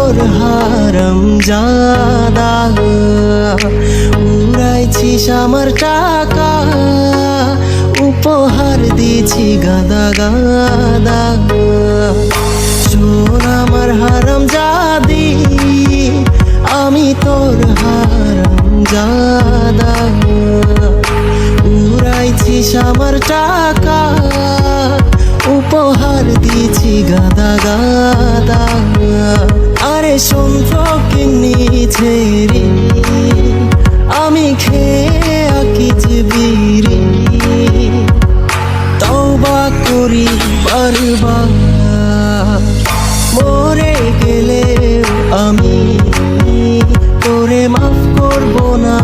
তোর হারাম জাদা, উড়াইছিস আমার টাকা, উপহার দিছি গাদা গাদা। শোন আমার হারাম জাদি, আমি তোর হারাম জাদা, উড়াইছিস আমার টাকা, উপহার দিছি গাদা গাদা। আরে শোন ফকিন্নি ছেড়ি, আমি খেয়ে আকিজ বিড়ি, তওবা করি বারবার, মরে গেলে আমি তোরে মাফ করব না।